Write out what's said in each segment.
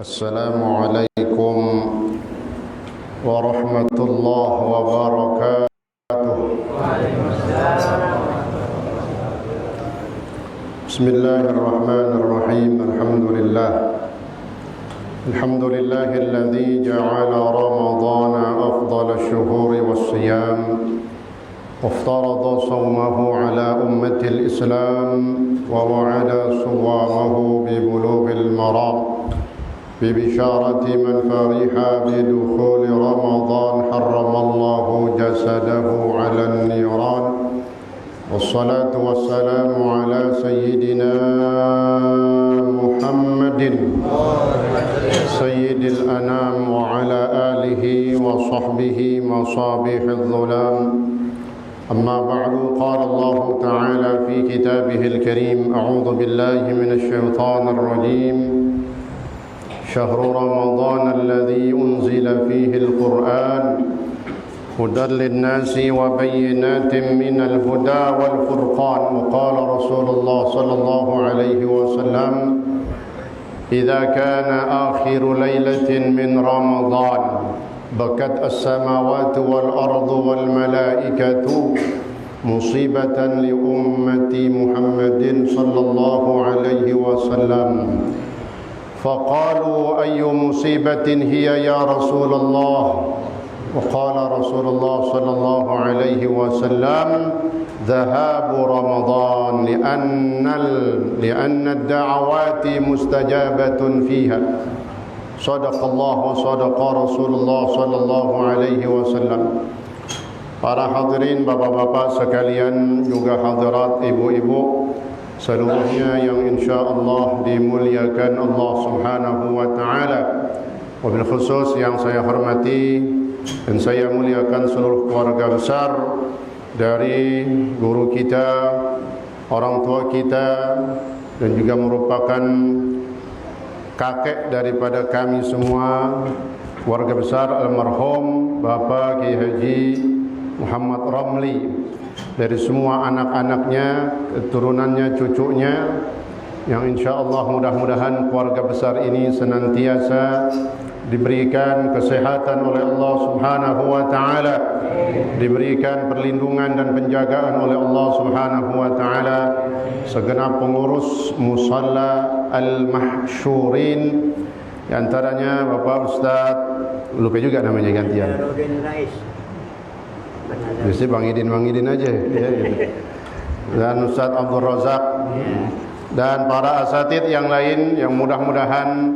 السلام عليكم ورحمة الله وبركاته. بسم الله الرحمن الرحيم. الحمد لله الذي جعل رمضان أفضل الشهور والصيام وافترض صومه على أمة الإسلام ووعد صوامه ببلوغ المرام ببشارة من فرح بدخول رمضان حرم الله جسده على النيران والصلاة والسلام على سيدنا محمد سيد الأنام وعلى آله وصحبه مصابيح الظلام. أما بعد، قال الله تعالى في كتابه الكريم: أعوذ بالله من الشيطان الرجيم. شهر رمضان الذي أنزل فيه القرآن هدى للناس وبينات من الهدى والفرقان. وقال رسول الله صلى الله عليه وسلم: إذا كان آخر ليلة من رمضان بكت السماوات والأرض والملائكة مصيبة لأمة محمد صلى الله عليه وسلم. فقالوا: أي مصيبة هي يا رسول الله؟ وقال رسول الله صلى الله عليه وسلم: ذهاب رمضان لأن الدعوات مستجابة فيها. صدق الله وصدق رسول الله صلى الله عليه وسلم. Para hadirin bapak-bapak sekalian, juga hadirat ibu-ibu seluruhnya yang insya-Allah dimuliakan Allah Subhanahu wa taala. Wabil khusus yang saya hormati dan saya muliakan seluruh keluarga besar dari guru kita, orang tua kita, dan juga merupakan kakek daripada kami semua, keluarga besar almarhum Bapak Kiai Haji Muhammad Ramli, dari semua anak-anaknya, keturunannya, cucunya, yang insya-Allah mudah-mudahan keluarga besar ini senantiasa diberikan kesehatan oleh Allah Subhanahu wa taala, diberikan perlindungan dan penjagaan oleh Allah Subhanahu wa taala, segenap pengurus musalla al-mahsyurin, di antaranya Bapak Ustaz, lupa juga namanya gantian. Biasanya Bang Idin aja ya, gitu. Dan Ustaz Abdul Razak dan para asatid yang lain, yang mudah-mudahan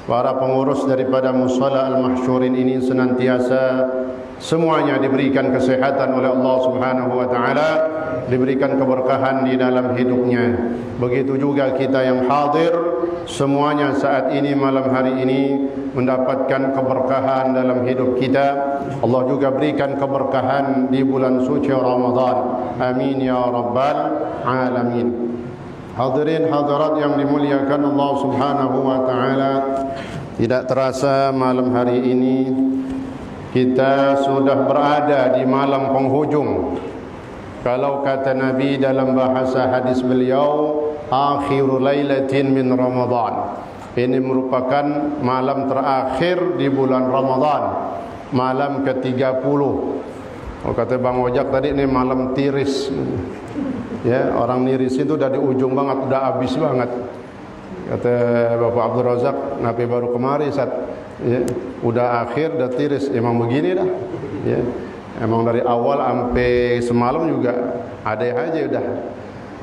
para pengurus daripada musalla al-mahsyurin ini senantiasa semuanya diberikan kesehatan oleh Allah Subhanahu wa taala, diberikan keberkahan di dalam hidupnya. Begitu juga kita yang hadir, semuanya saat ini, malam hari ini, mendapatkan keberkahan dalam hidup kita. Allah juga berikan keberkahan di bulan suci Ramadan. Amin ya rabbal alamin. Hadirin hadirat yang dimuliakan Allah Subhanahu wa taala, tidak terasa malam hari ini kita sudah berada di malam penghujung. Kalau kata Nabi dalam bahasa hadis beliau, akhirul lailatin min Ramadan. Ini merupakan malam terakhir di bulan Ramadan, malam ke-30. Oh, kata Bang Ojak tadi, ini malam tiris. Ya, orang niris itu udah di ujung banget, udah habis banget. Kata Bapak Abdul Razak, nabi baru kemari Sat. Ya, udah akhir, udah tiris. Emang begini dah. Ya, emang dari awal sampai semalam juga ada aja udah.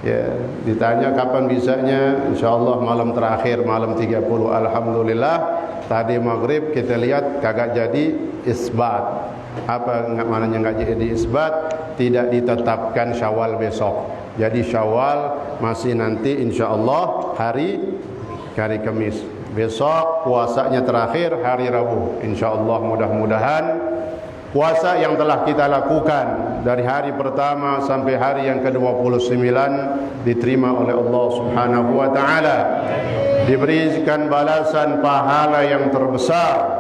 Ya, ditanya kapan bisanya, insyaallah malam terakhir, malam 30. Alhamdulillah, tadi maghrib kita lihat kagak jadi isbat. Apa maknanya enggak jadi isbat? Tidak ditetapkan Syawal besok. Jadi Syawal masih nanti insyaallah hari Kamis. Besok puasanya terakhir hari Rabu. Insyaallah mudah-mudahan puasa yang telah kita lakukan dari hari pertama sampai hari yang ke-29 diterima oleh Allah Subhanahu wa taala. Diberikan balasan pahala yang terbesar.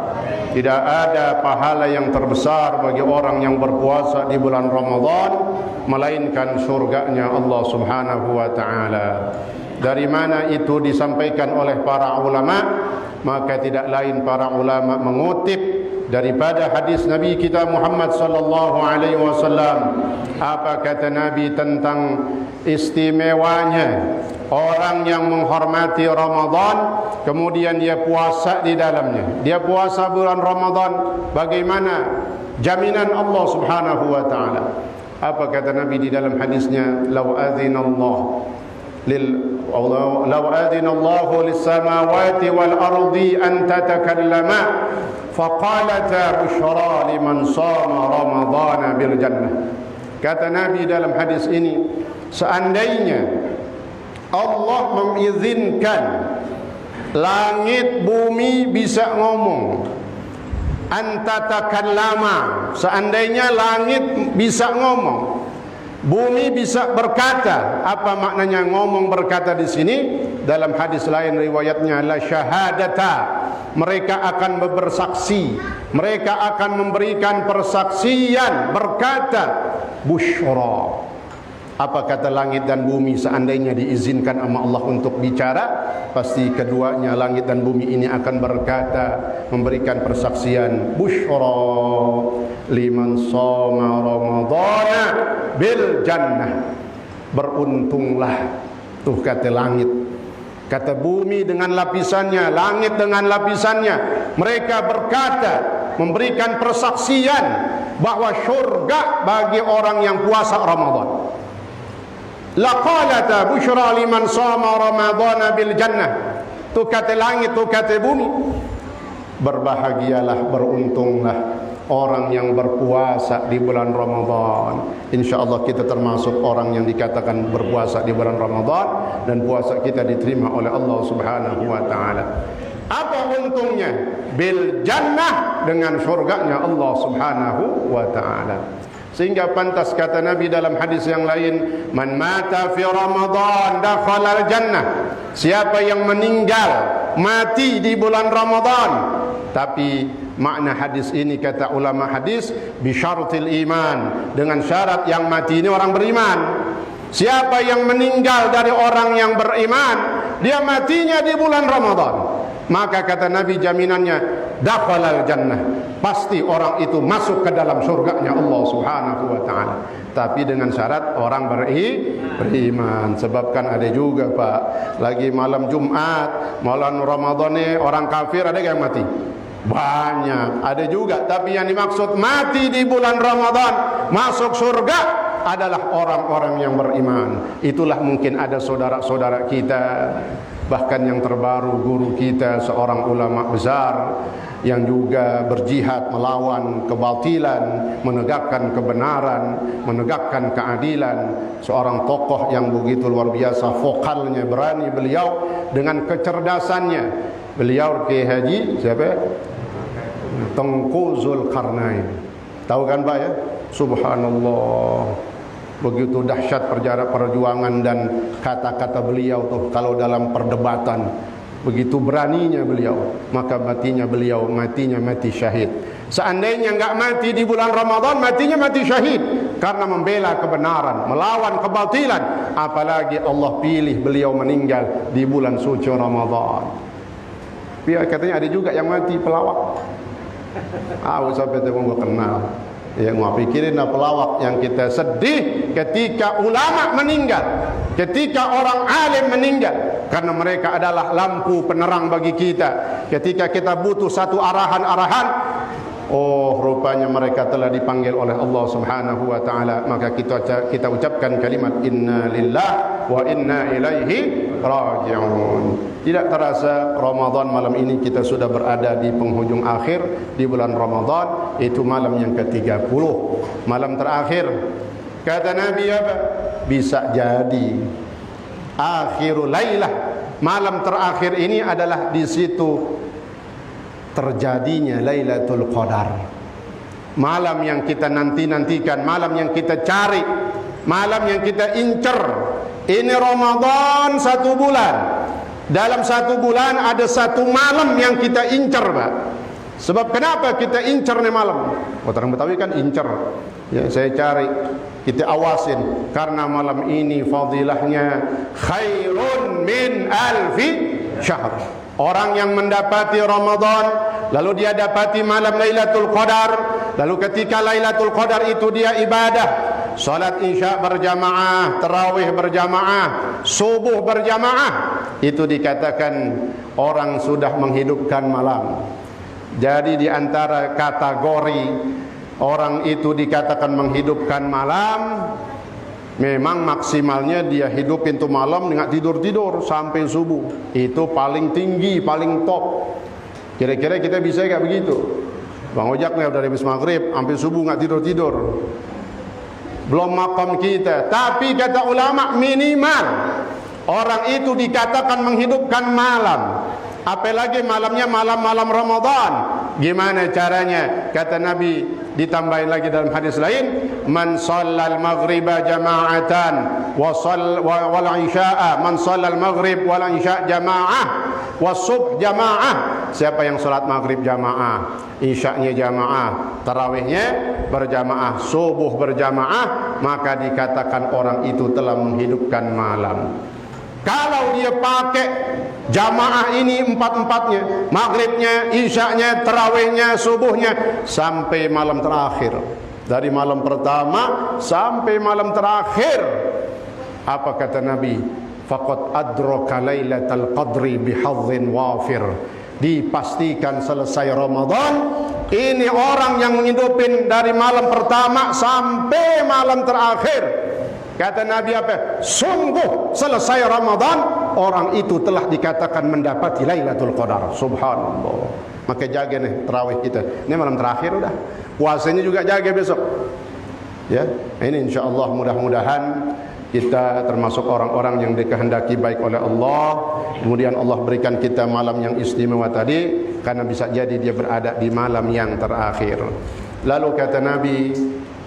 Tidak ada pahala yang terbesar bagi orang yang berpuasa di bulan Ramadan melainkan surganya Allah Subhanahu wa taala. Dari mana itu disampaikan oleh para ulama? maka tidak lain para ulama mengutip daripada hadis Nabi kita Muhammad sallallahu alaihi wasallam. Apa kata Nabi tentang istimewanya orang yang menghormati Ramadan kemudian dia puasa di dalamnya. Dia puasa bulan Ramadan, bagaimana jaminan Allah Subhanahu wa taala? Apa kata Nabi di dalam hadisnya? Law adzinallahu law adzinallahu lis-samawati wal ardi an tatakallama faqalata busyra liman shama ramadhana bil jannah. Kata Nabi dalam hadis ini, seandainya Allah mengizinkan langit bumi bisa ngomong, antatakallama, seandainya langit bisa ngomong, bumi bisa berkata. Apa maknanya ngomong berkata di sini? Dalam hadis lain riwayatnya la syahadata, mereka akan bersaksi, mereka akan memberikan persaksian, berkata busyra. Apa kata langit dan bumi seandainya diizinkan sama Allah untuk bicara? Pasti keduanya, langit dan bumi ini akan berkata, memberikan persaksian busyra liman shoma ramadhana bil jannah. Beruntunglah, tuh kata langit, kata bumi dengan lapisannya, langit dengan lapisannya, mereka berkata, memberikan persaksian bahwa syurga bagi orang yang puasa Ramadan. Laqalata busyra liman shama ramadhana bil jannah. Tu kata langit, tu kata bumi, berbahagialah, beruntunglah orang yang berpuasa di bulan Ramadan. InsyaAllah kita termasuk orang yang dikatakan berpuasa di bulan Ramadan, dan puasa kita diterima oleh Allah Subhanahu wa ta'ala. Apa untungnya? Bil jannah, dengan syurganya Allah Subhanahu wa ta'ala. Sehingga pantas kata Nabi dalam hadis yang lain, man mata fi Ramadan dakhala al-jannah. Siapa yang meninggal mati di bulan Ramadan. Tapi makna hadis ini kata ulama hadis bisyaratil iman, dengan syarat yang mati ini orang beriman. Siapa yang meninggal dari orang yang beriman, dia matinya di bulan Ramadan, maka kata Nabi jaminannya dakhalal jannah, pasti orang itu masuk ke dalam surganya Allah Subhanahu wa ta'ala. Tapi dengan syarat orang beriman. Sebab kan ada juga Pak, lagi malam Jumat, malam Ramadan ini orang kafir ada yang mati? Banyak, ada juga. Tapi yang dimaksud mati di bulan Ramadan masuk surga adalah orang-orang yang beriman. Itulah mungkin ada saudara-saudara kita, bahkan yang terbaru guru kita, seorang ulama besar yang juga berjihad melawan kebatilan, menegakkan kebenaran, menegakkan keadilan. Seorang tokoh yang begitu luar biasa vokalnya, berani beliau dengan kecerdasannya. Beliau Kiai Haji siapa? Tengku Zulkarnain. Tahu kan Pak ya? Subhanallah. Begitu dahsyat perjuangan dan kata-kata beliau tuh kalau dalam perdebatan. Begitu beraninya beliau, maka matinya beliau mati syahid. Seandainya enggak mati di bulan Ramadan, matinya mati syahid karena membela kebenaran, melawan kebatilan. Apalagi Allah pilih beliau meninggal di bulan suci Ramadan. Biar katanya ada juga yang mati pelawak. Sampai itu gua kenal. Ya, mau pikirin pelawak yang kita sedih ketika ulama meninggal, ketika orang alim meninggal, karena mereka adalah lampu penerang bagi kita. Ketika kita butuh satu arahan-arahan, oh rupanya mereka telah dipanggil oleh Allah Subhanahu wa ta'ala. Maka kita ucapkan kalimat inna lillah wa inna ilaihi raji'un. Tidak terasa Ramadan malam ini kita sudah berada di penghujung akhir di bulan Ramadan. Itu malam yang ke-30, malam terakhir. Kata Nabi apa? Bisa jadi akhirul lailah, malam terakhir ini adalah di situ terjadinya Lailatul Qadar. Malam yang kita nantikan, malam yang kita cari, malam yang kita incer. Ini Ramadan 1 bulan. Dalam 1 bulan ada 1 malam yang kita incer Pak. Sebab kenapa kita incer nih malam? Orang Betawi kan incer. Ya, saya cari, kita awasin, karena malam ini fadilahnya khairun min alfi syahr. Orang yang mendapati Ramadan, lalu dia dapati malam Lailatul Qadar, lalu ketika Lailatul Qadar itu dia ibadah, salat isya berjamaah, tarawih berjamaah, subuh berjamaah, itu dikatakan orang sudah menghidupkan malam. Jadi di antara kategori orang itu dikatakan menghidupkan malam, memang maksimalnya dia hidupin tuh malam dengan tidur-tidur sampai subuh. Itu paling tinggi, paling top. Kira-kira kita bisa gak begitu? Bang Ojak nih dari habis maghrib sampai subuh gak tidur-tidur. Belum makam kita. Tapi kata ulama minimal orang itu dikatakan menghidupkan malam. Apalagi malamnya malam-malam Ramadan. Gimana caranya? Kata Nabi, ditambahin lagi dalam hadis lain, man shallal maghriba jama'atan wal isya'a, man shallal maghrib wal isya' jama'ah wasubh jama'ah. Siapa yang salat maghrib jamaah, isya'nya jamaah, tarawihnya berjamaah, subuh berjamaah, maka dikatakan orang itu telah menghidupkan malam. Kalau dia pakai jamaah ini empat-empatnya, maghribnya, isya'nya, tarawihnya, subuhnya, sampai malam terakhir, dari malam pertama sampai malam terakhir, apa kata Nabi? Faqad adraka lailatal qadri bihadhin wafir. Dipastikan selesai Ramadan, ini orang yang menghidupin dari malam pertama sampai malam terakhir. Kata Nabi apa? Sungguh selesai Ramadan, orang itu telah dikatakan mendapati Lailatul Qadar. Subhanallah. Maka jaga nih tarawih kita. Ini malam terakhir udah. Puasanya juga jaga besok. Ya, ini insyaallah mudah-mudahan kita termasuk orang-orang yang dikehendaki baik oleh Allah. Kemudian Allah berikan kita malam yang istimewa tadi, karena bisa jadi dia berada di malam yang terakhir. Lalu kata Nabi,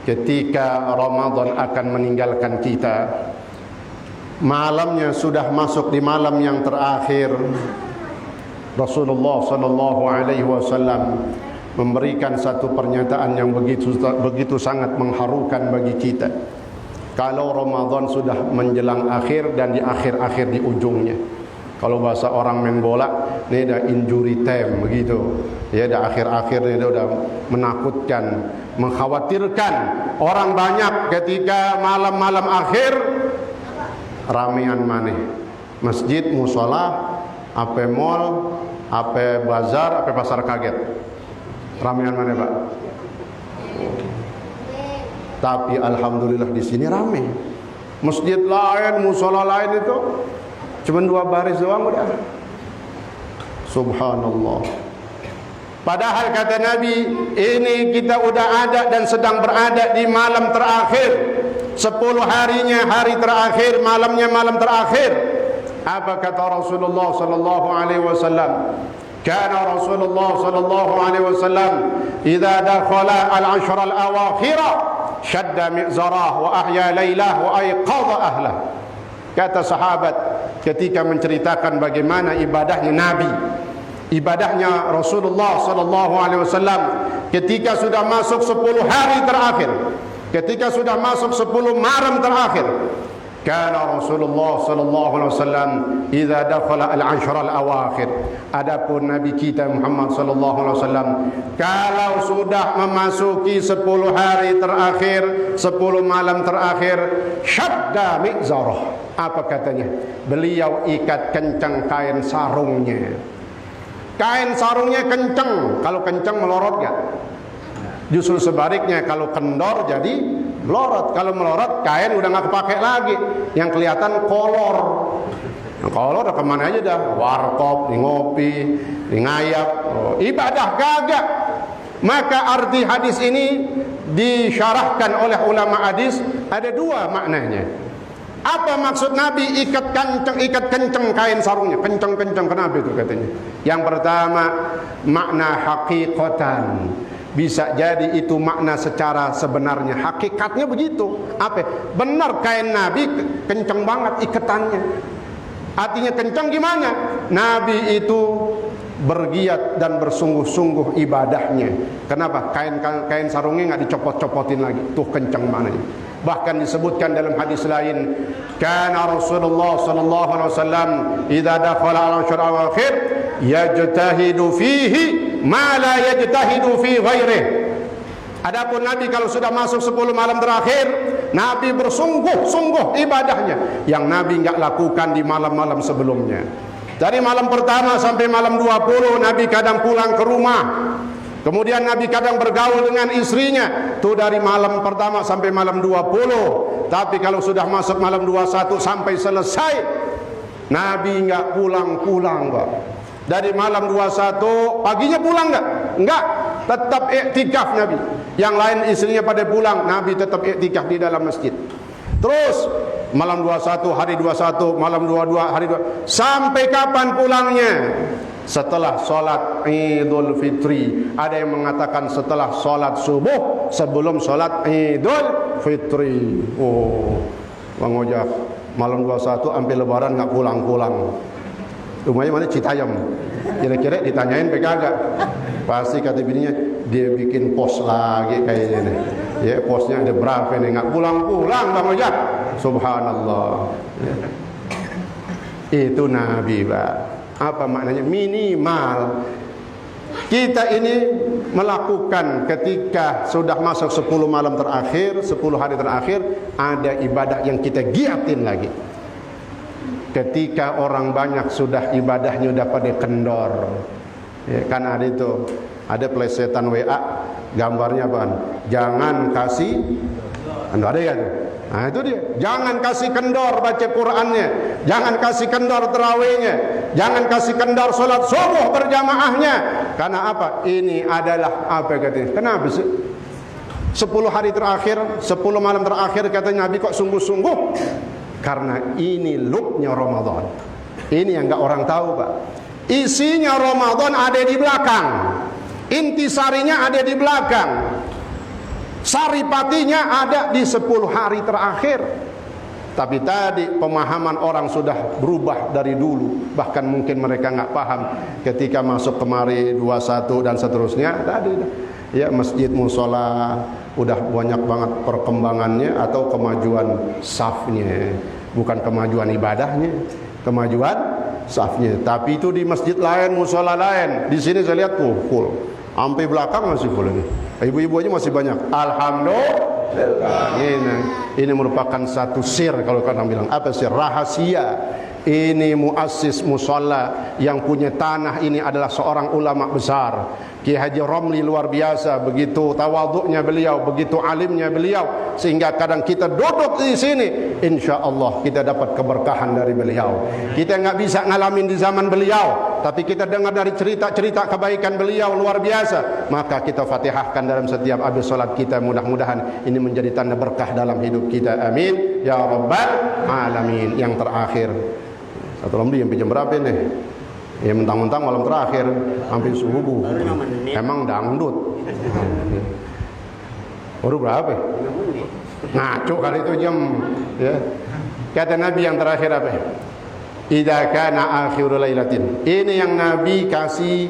ketika Ramadan akan meninggalkan kita, malamnya sudah masuk di malam yang terakhir, Rasulullah sallallahu alaihi wasallam memberikan satu pernyataan yang begitu sangat mengharukan bagi kita. Kalau Ramadan sudah menjelang akhir dan di akhir-akhir di ujungnya, kalau bahasa orang main bola, ini dah injury time begitu. Ya, dah akhir-akhir ini udah menakutkan, mengkhawatirkan. Orang banyak ketika malam-malam akhir ramean maneh. Masjid, musola, apa mall, apa bazar, apa pasar kaget. Ramean maneh, Pak. Tapi alhamdulillah di sini ramai. Masjid lain, musola lain itu cuma 2 baris doang udah. Subhanallah. Padahal kata Nabi, ini kita udah ada dan sedang berada di malam terakhir. 10 harinya hari terakhir, malamnya malam terakhir. Apa kata Rasulullah sallallahu alaihi wasallam? Kana Rasulullah sallallahu alaihi wasallam idza dakhala al-ashra al-awakhir syadda mi'zarah wa ahya lailah wa ayqadha ahlah. Kata sahabat ketika menceritakan bagaimana ibadahnya Nabi, ibadahnya Rasulullah sallallahu alaihi wasallam ketika sudah masuk 10 hari terakhir, ketika sudah masuk 10 malam terakhir. Kana Rasulullah sallallahu alaihi wasallam idza dakhala al-ashra al-awakhir. Adapun Nabi kita Muhammad sallallahu alaihi wasallam kalau sudah memasuki 10 hari terakhir, 10 malam terakhir, syadda mi'zarah. Apa katanya? Beliau ikat kencang kain sarungnya. Kain sarungnya kencang. Kalau kencang melorot enggak? Justru sebaliknya, kalau kendor jadi melorot. Kalau melorot kain udah nggak kepake lagi, yang kelihatan kolor. Yang kolor udah kemana aja dah? Warkop, ngopi, ngayap, ibadah gagak. Maka arti hadis ini disyarahkan oleh ulama hadis ada 2 maknanya. Apa maksud Nabi ikat kencang kain sarungnya? Kencang-kencang, kenapa itu katanya? Yang pertama, makna hakikatan. Bisa jadi itu makna secara sebenarnya, hakikatnya begitu. Apa? Benar kain Nabi kencang banget ikatannya. Artinya kencang gimana? Nabi itu bergiat dan bersungguh-sungguh ibadahnya. Kenapa? Kain sarungnya nggak dicopot-copotin lagi. Tuh kencang mananya. Bahkan disebutkan dalam hadis lain, kana Rasulullah sallallahu alaihi wasallam idza dakhala al-ashra al-akhir yajtahidu fihi ma la yajtahidu fi ghairihi. Adapun Nabi kalau sudah masuk 10 malam terakhir, Nabi bersungguh-sungguh ibadahnya yang Nabi enggak lakukan di malam-malam sebelumnya. Dari malam pertama sampai malam 20 Nabi kadang pulang ke rumah. Kemudian Nabi kadang bergaul dengan istrinya. Itu dari malam pertama sampai malam 20. Tapi kalau sudah masuk malam 21 sampai selesai, Nabi enggak pulang-pulang, Pak. Dari malam 21 paginya pulang enggak? Enggak, tetap iktikaf Nabi. Yang lain istrinya pada pulang, Nabi tetap iktikaf di dalam masjid. Terus malam 21, hari 21, malam 22, hari 22. Sampai kapan pulangnya? Setelah sholat Idul Fitri. Ada yang mengatakan setelah sholat subuh, sebelum sholat Idul Fitri. Oh, Bang Ojak, malam 21 sampai lebaran nggak pulang-pulang. Rumahnya mana? Citayam. Kira-kira ditanyain kagak? Pasti kata bininya, dia bikin pos lagi kayaknya nih. Ya, posnya ada berapa nih? Nggak pulang-pulang Bang Ojak. Subhanallah. Ya. Itu Nabi, Pak. Apa maknanya? Minimal kita ini melakukan ketika sudah masuk 10 malam terakhir, 10 hari terakhir, ada ibadah yang kita giatin lagi. Ketika orang banyak sudah ibadahnya udah pada kendor, ya, kan ada itu, ada plesetan WA, gambarnya apaan? Jangan kasih, ada ya tuh. Nah itu dia, jangan kasih kendor baca Qur'annya, jangan kasih kendor terawihnya, jangan kasih kendor sholat subuh berjamaahnya. Karena apa? Ini adalah apa katanya? Kenapa sih? 10 hari terakhir, 10 malam terakhir katanya Nabi kok sungguh-sungguh? Karena ini looknya Ramadan. Ini yang enggak orang tahu, Pak. Isinya Ramadan ada di belakang, intisarinya ada di belakang, saripatinya ada di 10 hari terakhir. Tapi tadi pemahaman orang sudah berubah dari dulu. Bahkan mungkin mereka nggak paham ketika masuk kemari 21 dan seterusnya. Tadi ya masjid musola udah banyak banget perkembangannya atau kemajuan safnya. Bukan kemajuan ibadahnya, kemajuan safnya. Tapi itu di masjid lain, musola lain. Di sini saya lihat tuh full. Sampai belakang masih full ini. Ibu-ibu aja masih banyak. Alhamdulillah. Ini merupakan satu sir, kalau kalian bilang apa sir? Rahasia. Ini muassis musola yang punya tanah ini adalah seorang ulama besar, Kiai Haji Romli, luar biasa. Begitu tawaduknya beliau, begitu alimnya beliau, sehingga kadang kita duduk di sini, insya Allah kita dapat keberkahan dari beliau. Kita nggak bisa ngalamin di zaman beliau, tapi kita dengar dari cerita-cerita kebaikan beliau luar biasa. Maka kita fatihahkan dalam setiap habis solat kita. Mudah-mudahan ini menjadi tanda berkah dalam hidup kita. Amin ya rabbal alamin. Yang terakhir, satu lembi sampai jam berapa nih? Ya mentang-mentang malam terakhir hampir subuh. Emang dangdut. Baru berapa? Ngaco kali itu jam. Ya. Kata Nabi yang terakhir apa? Idza kana akhirul lailatin. Ini yang Nabi kasih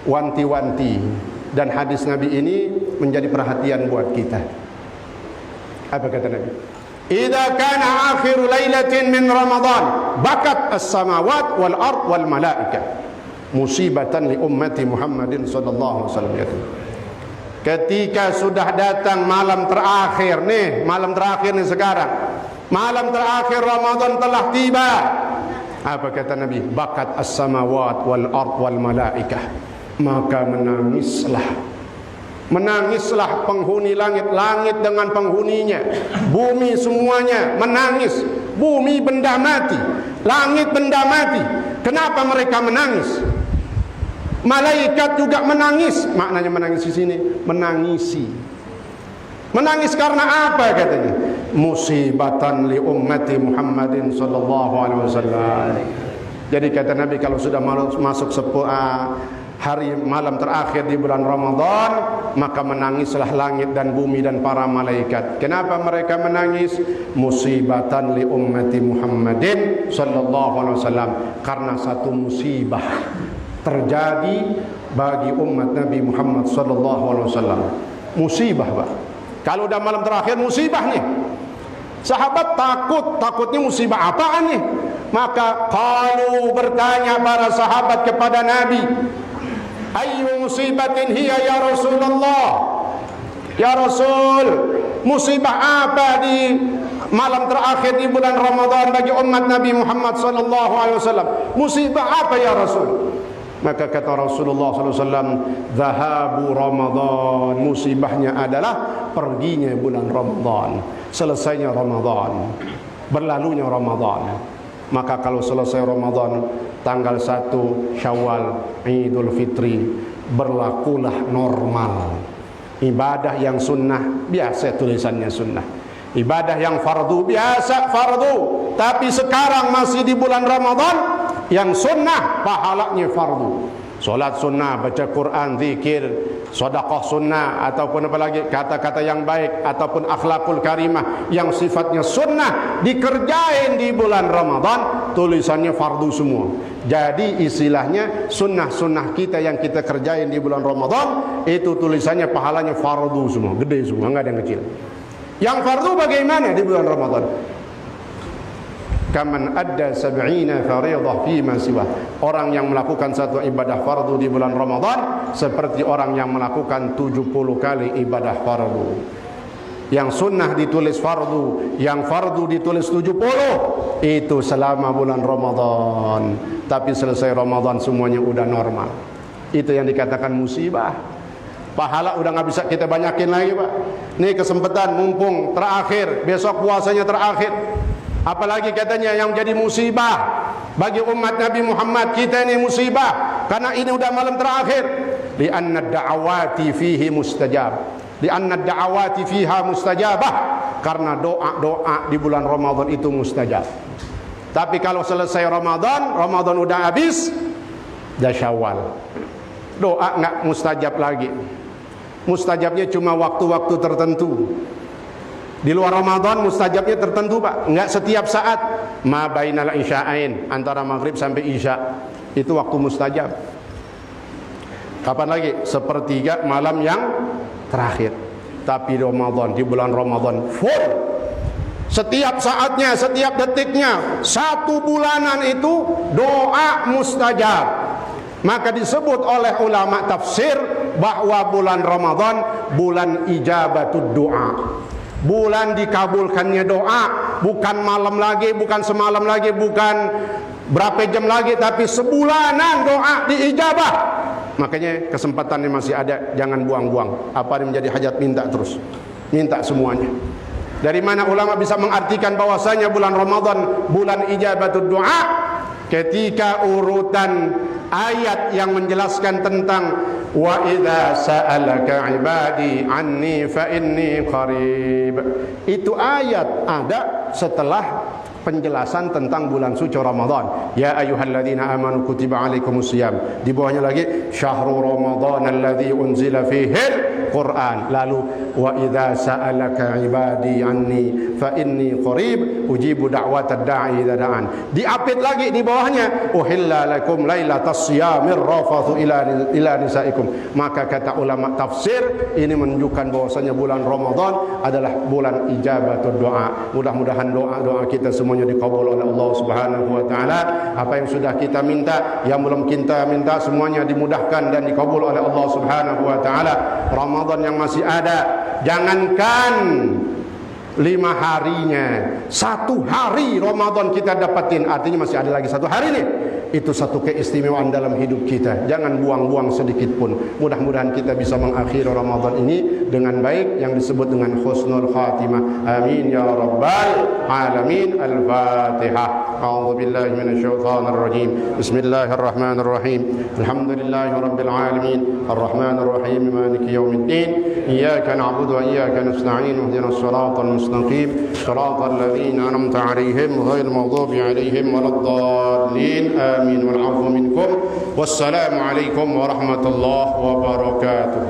wanti-wanti, dan hadis Nabi ini menjadi perhatian buat kita. Apa kata Nabi? Idza kana akhiru lailatin min Ramadan bakat as-samawat wal ard wal malaika musibatan li ummati Muhammadin sallallahu alaihi wasallam. Ketika sudah datang malam terakhir nih, malam terakhir nih sekarang, malam terakhir Ramadan telah tiba. Apa kata Nabi? Bakat as-samawat wal ard wal malaika, maka menangislah penghuni langit, langit dengan penghuninya, bumi semuanya menangis. Bumi benda mati, langit benda mati. Kenapa mereka menangis? Malaikat juga menangis. Maknanya menangis di sini, menangisi. Menangis karena apa katanya? Musibatan li ummati Muhammadin sallallahu alaihi wasallam. Jadi kata Nabi, kalau sudah masuk hari malam terakhir di bulan Ramadan, maka menangislah langit dan bumi dan para malaikat. Kenapa mereka menangis? Musibatan li ummati Muhammadin sallallahu alaihi wasallam. Karena satu musibah terjadi bagi umat Nabi Muhammad sallallahu alaihi wasallam. Musibah, Pak. Kalau udah malam terakhir musibah nih. Sahabat takutnya musibah apaan nih? Maka qalu, bertanya para sahabat kepada Nabi, ayyu musibatin hiya ya Rasulullah? Ya Rasul, musibah apa di malam terakhir di bulan Ramadan bagi umat Nabi Muhammad sallallahu alaihi wasallam? Musibah apa ya Rasul? Maka kata Rasulullah sallallahu alaihi wasallam, zahabu Ramadan, musibahnya adalah perginya bulan Ramadan, selesainya Ramadan, berlalunya Ramadan. Maka kalau selesai Ramadan, tanggal 1 Syawal, Idul Fitri, berlakulah normal. Ibadah yang sunnah, biasa tulisannya sunnah. Ibadah yang fardu, biasa fardu. Tapi sekarang masih di bulan Ramadan, yang sunnah pahalanya fardu. Solat sunnah, baca Quran, zikir, sedekah sunnah, ataupun apa lagi, kata-kata yang baik, ataupun akhlakul karimah yang sifatnya sunnah, dikerjain di bulan Ramadan, tulisannya fardu semua. Jadi istilahnya sunnah-sunnah kita yang kita kerjain di bulan Ramadan, itu tulisannya pahalanya fardu semua, gede semua, enggak ada yang kecil. Yang fardu bagaimana di bulan Ramadan? Kaman adda 70 fariidah fima siwa. Orang yang melakukan satu ibadah fardu di bulan Ramadan seperti orang yang melakukan 70 kali ibadah fardu. Yang sunnah ditulis fardu, yang fardu ditulis 70, itu selama bulan Ramadan. Tapi selesai Ramadan semuanya udah normal. Itu yang dikatakan musibah. Pahala udah nggak bisa kita banyakin lagi, Pak. Nih kesempatan mumpung terakhir, besok puasanya terakhir. Apalagi katanya yang jadi musibah bagi umat Nabi Muhammad, kita ini musibah karena ini udah malam terakhir. Li'anna da'awati fihi mustajab. Li'anna da'awati fiha mustajabah. Karena doa-doa di bulan Ramadan itu mustajab. Tapi kalau selesai Ramadan, Ramadan udah habis, dah Syawal, doa nggak mustajab lagi. Mustajabnya cuma waktu-waktu tertentu. Di luar Ramadan mustajabnya tertentu, Pak. Enggak setiap saat. Ma bainal isya'ain, antara maghrib sampai isya, itu waktu mustajab. Kapan lagi? Sepertiga malam yang terakhir. Tapi Ramadan, di bulan Ramadan full. Setiap saatnya, setiap detiknya, 1 bulanan itu doa mustajab. Maka disebut oleh ulama tafsir bahwa bulan Ramadan bulan ijabatud doa. Bulan dikabulkannya doa, bukan malam lagi, bukan semalam lagi, bukan berapa jam lagi, tapi sebulanan doa diijabah. Makanya kesempatannya masih ada, jangan buang-buang. Apa yang menjadi hajat, minta terus, minta semuanya. Dari mana ulama bisa mengartikan bahwasanya bulan Ramadan bulan ijabatul doa? Ketika urutan ayat yang menjelaskan tentang wa idza sa'alaka ibadi anni fa inni qarib, itu ayat ada setelah penjelasan tentang bulan suci Ramadan. Ya ayyuhalladzina amanu kutiba alaikumusiyam. Di bawahnya lagi syahrul ramadan alladzi unzila fihi Quran. Lalu wa idza sa'alaka ibadi anni fa inni qarib ujibu da'watad da'i idza da'an. Diapit lagi di bawahnya uhilla lakum lailatas siyamir rafathu ila nisaikum. Maka kata ulama tafsir, ini menunjukkan bahwasanya bulan Ramadan adalah bulan ijabatul doa. Mudah-mudahan doa-doa kita semuanya dikabul oleh Allah Subhanahu wa taala. Apa yang sudah kita minta, yang belum kita minta, semuanya dimudahkan dan dikabul oleh Allah Subhanahu wa taala. Ramadan yang masih ada, jangankan 5 harinya, 1 hari Ramadan kita dapatin, artinya masih ada lagi 1 hari nih. Itu satu keistimewaan dalam hidup kita. Jangan buang-buang sedikit pun. Mudah-mudahan kita bisa mengakhiri Ramadan ini dengan baik, yang disebut dengan husnul khatimah. Amin ya rabbal alamin. Al-Fatihah. A'udzu billahi minasyaitonir rajim. Bismillahirrahmanirrahim. Alhamdulillahi rabbil alamin. Arrahmanir rahim. Maliki yaumiddin. Iyyaka na'budu wa iyyaka nasta'in. Ihdinas siratal mustaqim. Siratal ladzina an'amta 'alaihim ghairil maghdubi 'alaihim waladdallin. Amin wal 'afwu minkum. Wassalamu alaikum warahmatullahi wabarakatuh.